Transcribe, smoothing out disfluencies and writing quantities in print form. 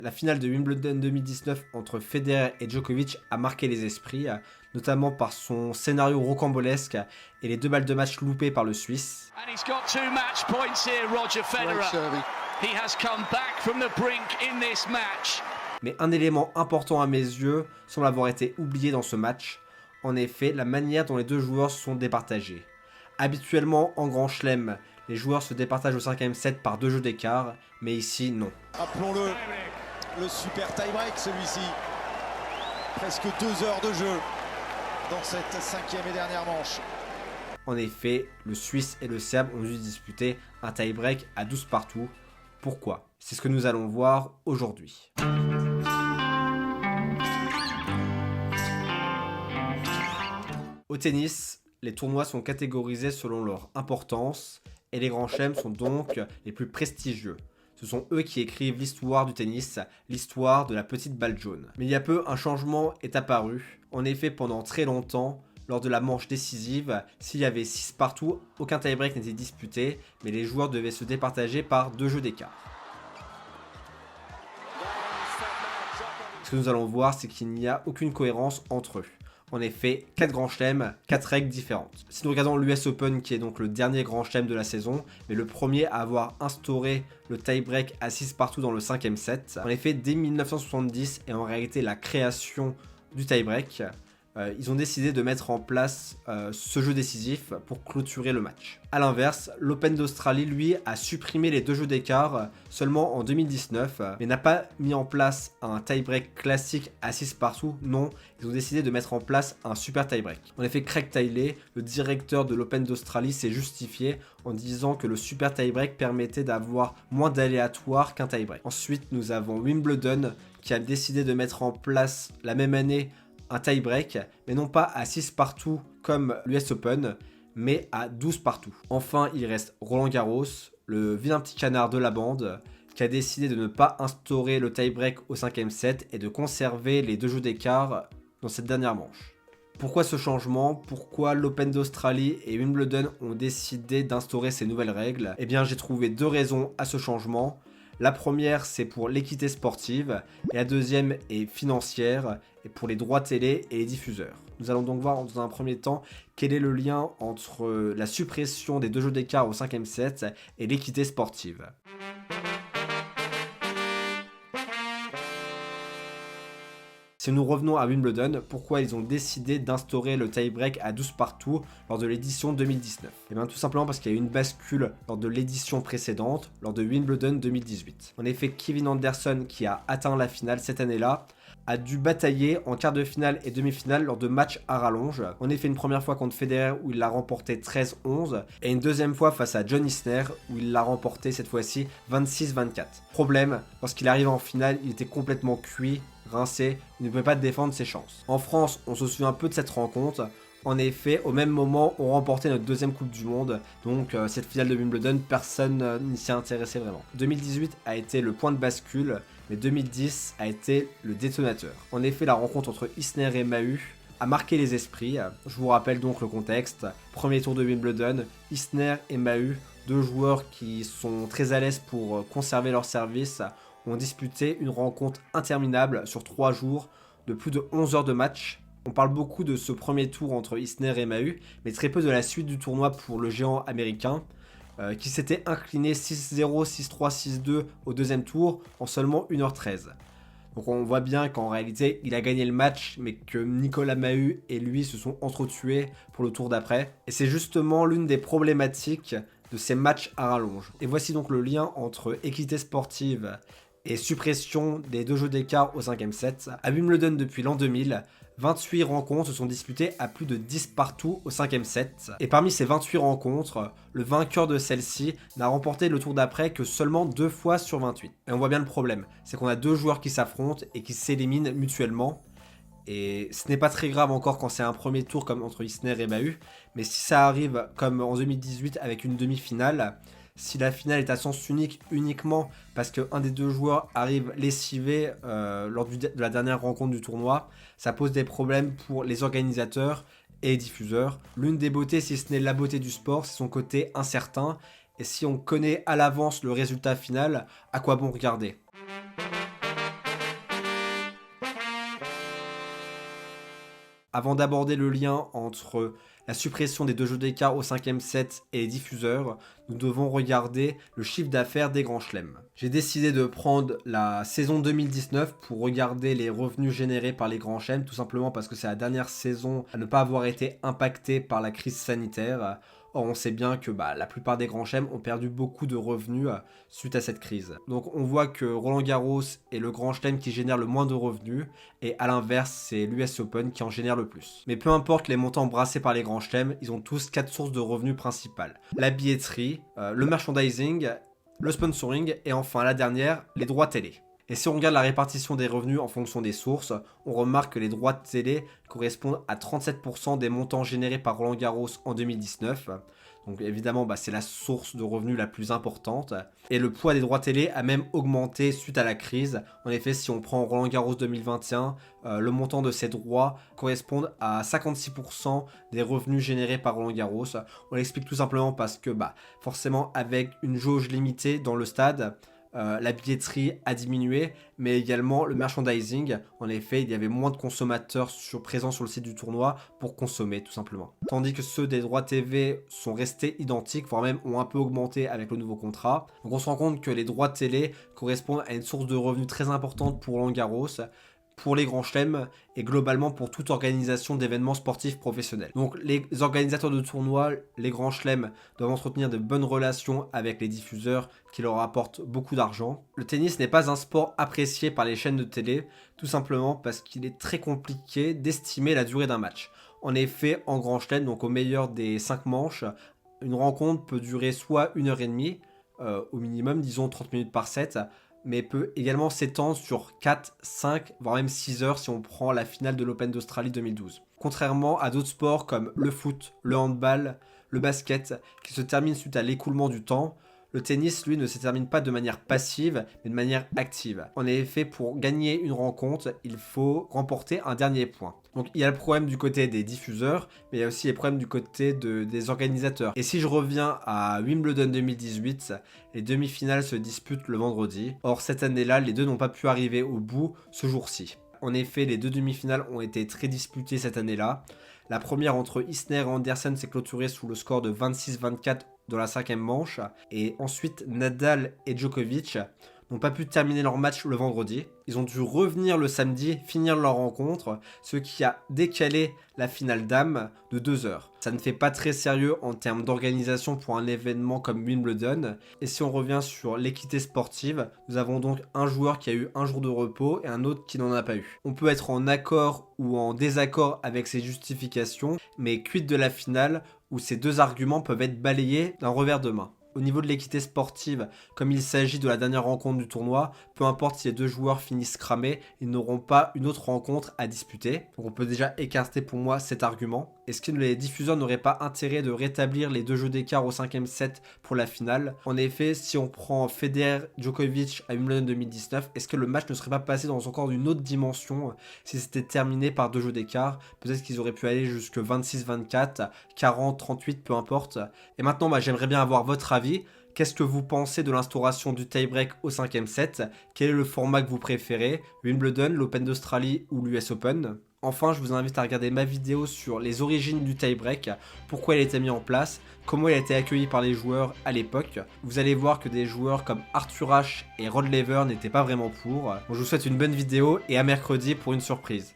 La finale de Wimbledon 2019 entre Federer et Djokovic a marqué les esprits, notamment par son scénario rocambolesque et les 2 balles de match loupées par le Suisse. And he's got 2 match points here, Roger Federer. He has come back from the brink in this match. Mais un élément important à mes yeux semble avoir été oublié dans ce match, en effet la manière dont les 2 joueurs se sont départagés. Habituellement en Grand Chelem, les joueurs se départagent au 5e set par 2 jeux d'écart, mais ici non. Appelons-le le super tie-break celui-ci. Presque 2 heures de jeu dans cette 5e et dernière manche. En effet, le Suisse et le Serbe ont dû disputer un tie-break à 12 partout. Pourquoi ? C'est ce que nous allons voir aujourd'hui. Au tennis, les tournois sont catégorisés selon leur importance et les grands chelems sont donc les plus prestigieux. Ce sont eux qui écrivent l'histoire du tennis, l'histoire de la petite balle jaune. Mais il y a peu, un changement est apparu. En effet, pendant très longtemps, lors de la manche décisive, s'il y avait 6 partout, aucun tie-break n'était disputé, mais les joueurs devaient se départager par 2 jeux d'écart. Ce que nous allons voir, c'est qu'il n'y a aucune cohérence entre eux. En effet, 4 grands chelems, 4 règles différentes. Si nous regardons l'US Open, qui est donc le dernier grand chelem de la saison, mais le premier à avoir instauré le tie-break à 6 partout dans le 5e set. En effet, dès 1970, et en réalité la création du tie-break, ils ont décidé de mettre en place ce jeu décisif pour clôturer le match. A l'inverse, l'Open d'Australie, lui, a supprimé les 2 jeux d'écart seulement en 2019, mais n'a pas mis en place un tie-break classique à 6 partout, non, ils ont décidé de mettre en place un super tie-break. En effet, Craig Tiley, le directeur de l'Open d'Australie, s'est justifié en disant que le super tie-break permettait d'avoir moins d'aléatoires qu'un tie-break. Ensuite, nous avons Wimbledon, qui a décidé de mettre en place la même année un tie-break, mais non pas à 6 partout comme l'US Open, mais à 12 partout. Enfin, il reste Roland Garros, le vilain petit canard de la bande, qui a décidé de ne pas instaurer le tie-break au 5e set et de conserver les 2 jeux d'écart dans cette dernière manche. Pourquoi ce changement ? Pourquoi l'Open d'Australie et Wimbledon ont décidé d'instaurer ces nouvelles règles ? Eh bien, j'ai trouvé 2 raisons à ce changement. La première, c'est pour l'équité sportive, et la deuxième est financière, et pour les droits télé et les diffuseurs. Nous allons donc voir dans un premier temps quel est le lien entre la suppression des 2 jeux d'écart au 5e set et l'équité sportive. Si nous revenons à Wimbledon, pourquoi ils ont décidé d'instaurer le tie-break à 12 partout lors de l'édition 2019 ? Eh bien tout simplement parce qu'il y a eu une bascule lors de l'édition précédente, lors de Wimbledon 2018. En effet, Kevin Anderson, qui a atteint la finale cette année-là, a dû batailler en quart de finale et demi-finale lors de matchs à rallonge. En effet, une première fois contre Federer où il l'a remporté 13-11 et une deuxième fois face à John Isner où il l'a remporté cette fois-ci 26-24. Problème, lorsqu'il arrive en finale, il était complètement cuit, rincé, il ne pouvait pas défendre ses chances. En France, on se souvient un peu de cette rencontre. En effet, au même moment, on remportait notre 2e Coupe du Monde, donc cette finale de Wimbledon, personne n'y s'y intéressait vraiment. 2018 a été le point de bascule, mais 2010 a été le détonateur. En effet, la rencontre entre Isner et Mahut a marqué les esprits. Je vous rappelle donc le contexte. Premier tour de Wimbledon, Isner et Mahut, 2 joueurs qui sont très à l'aise pour conserver leur service, ont disputé une rencontre interminable sur 3 jours de plus de 11 heures de match. On parle beaucoup de ce premier tour entre Isner et Mahut, mais très peu de la suite du tournoi pour le géant américain, qui s'était incliné 6-0, 6-3, 6-2 au 2e tour en seulement 1h13. Donc on voit bien qu'en réalité, il a gagné le match, mais que Nicolas Mahut et lui se sont entretués pour le tour d'après. Et c'est justement l'une des problématiques de ces matchs à rallonge. Et voici donc le lien entre équité sportive et suppression des 2 jeux d'écart au 5e set. À Wimbledon depuis l'an 2000, 28 rencontres se sont disputées à plus de 10 partout au 5e set. Et parmi ces 28 rencontres, le vainqueur de celle-ci n'a remporté le tour d'après que seulement 2 fois sur 28. Et on voit bien le problème, c'est qu'on a 2 joueurs qui s'affrontent et qui s'éliminent mutuellement. Et ce n'est pas très grave encore quand c'est un premier tour comme entre Isner et Mahut, mais si ça arrive comme en 2018 avec une demi-finale, si la finale est à sens unique uniquement parce qu'un des 2 joueurs arrive lessivé lors de la dernière rencontre du tournoi, ça pose des problèmes pour les organisateurs et les diffuseurs. L'une des beautés, si ce n'est la beauté du sport, c'est son côté incertain, et si on connaît à l'avance le résultat final, à quoi bon regarder ? Avant d'aborder le lien entre la suppression des 2 jeux d'écart au 5e set et les diffuseurs, nous devons regarder le chiffre d'affaires des grands chelems. J'ai décidé de prendre la saison 2019 pour regarder les revenus générés par les grands chelems, tout simplement parce que c'est la dernière saison à ne pas avoir été impactée par la crise sanitaire. Or, on sait bien que la plupart des grands chelems ont perdu beaucoup de revenus suite à cette crise. Donc on voit que Roland Garros est le grand chelem qui génère le moins de revenus, et à l'inverse, c'est l'US Open qui en génère le plus. Mais peu importe les montants brassés par les grands chelems, ils ont tous 4 sources de revenus principales. La billetterie, le merchandising, le sponsoring, et enfin la dernière, les droits télé. Et si on regarde la répartition des revenus en fonction des sources, on remarque que les droits de télé correspondent à 37% des montants générés par Roland Garros en 2019. Donc évidemment, c'est la source de revenus la plus importante. Et le poids des droits télé a même augmenté suite à la crise. En effet, si on prend Roland Garros 2021, le montant de ces droits correspond à 56% des revenus générés par Roland Garros. On l'explique tout simplement parce que forcément, avec une jauge limitée dans le stade, la billetterie a diminué, mais également le merchandising. En effet, il y avait moins de consommateurs présents sur le site du tournoi pour consommer, tout simplement. Tandis que ceux des droits TV sont restés identiques, voire même ont un peu augmenté avec le nouveau contrat. Donc on se rend compte que les droits télé correspondent à une source de revenus très importante pour Roland Garros, pour les grands chelems et globalement pour toute organisation d'événements sportifs professionnels. Donc les organisateurs de tournois, les grands chelems doivent entretenir de bonnes relations avec les diffuseurs qui leur apportent beaucoup d'argent. Le tennis n'est pas un sport apprécié par les chaînes de télé, tout simplement parce qu'il est très compliqué d'estimer la durée d'un match. En effet, en grand chelem, donc au meilleur des 5 manches, une rencontre peut durer soit 1h30, au minimum, disons 30 minutes par set, mais peut également s'étendre sur 4, 5, voire même 6 heures si on prend la finale de l'Open d'Australie 2012. Contrairement à d'autres sports comme le foot, le handball, le basket, qui se terminent suite à l'écoulement du temps, le tennis, lui, ne se termine pas de manière passive, mais de manière active. En effet, pour gagner une rencontre, il faut remporter un dernier point. Donc il y a le problème du côté des diffuseurs, mais il y a aussi les problèmes du côté des organisateurs. Et si je reviens à Wimbledon 2018, les demi-finales se disputent le vendredi. Or cette année-là, les deux n'ont pas pu arriver au bout ce jour-ci. En effet, les 2 demi-finales ont été très disputées cette année-là. La première entre Isner et Anderson s'est clôturée sous le score de 26-24 dans la 5e manche. Et ensuite, Nadal et Djokovic n'ont pas pu terminer leur match le vendredi. Ils ont dû revenir le samedi, finir leur rencontre, ce qui a décalé la finale dames de 2 heures. Ça ne fait pas très sérieux en termes d'organisation pour un événement comme Wimbledon. Et si on revient sur l'équité sportive, nous avons donc un joueur qui a eu un jour de repos et un autre qui n'en a pas eu. On peut être en accord ou en désaccord avec ces justifications, mais quid de la finale où ces deux arguments peuvent être balayés d'un revers de main. Au niveau de l'équité sportive, comme il s'agit de la dernière rencontre du tournoi, peu importe si les deux joueurs finissent cramés, ils n'auront pas une autre rencontre à disputer. Donc on peut déjà écarter pour moi cet argument. Est-ce que les diffuseurs n'auraient pas intérêt de rétablir les 2 jeux d'écart au 5e set pour la finale? En effet, si on prend Federer-Djokovic à Wimbledon 2019, est-ce que le match ne serait pas passé dans encore une autre dimension si c'était terminé par 2 jeux d'écart? Peut-être qu'ils auraient pu aller jusque 26-24, 40-38, peu importe. Et maintenant, j'aimerais bien avoir votre avis. Qu'est-ce que vous pensez de l'instauration du tie-break au 5e set? Quel est le format que vous préférez? Wimbledon, l'Open d'Australie ou l'US Open? Enfin, je vous invite à regarder ma vidéo sur les origines du tie-break, pourquoi il a été mis en place, comment il a été accueilli par les joueurs à l'époque. Vous allez voir que des joueurs comme Arthur Ashe et Rod Laver n'étaient pas vraiment pour. Bon, je vous souhaite une bonne vidéo et à mercredi pour une surprise.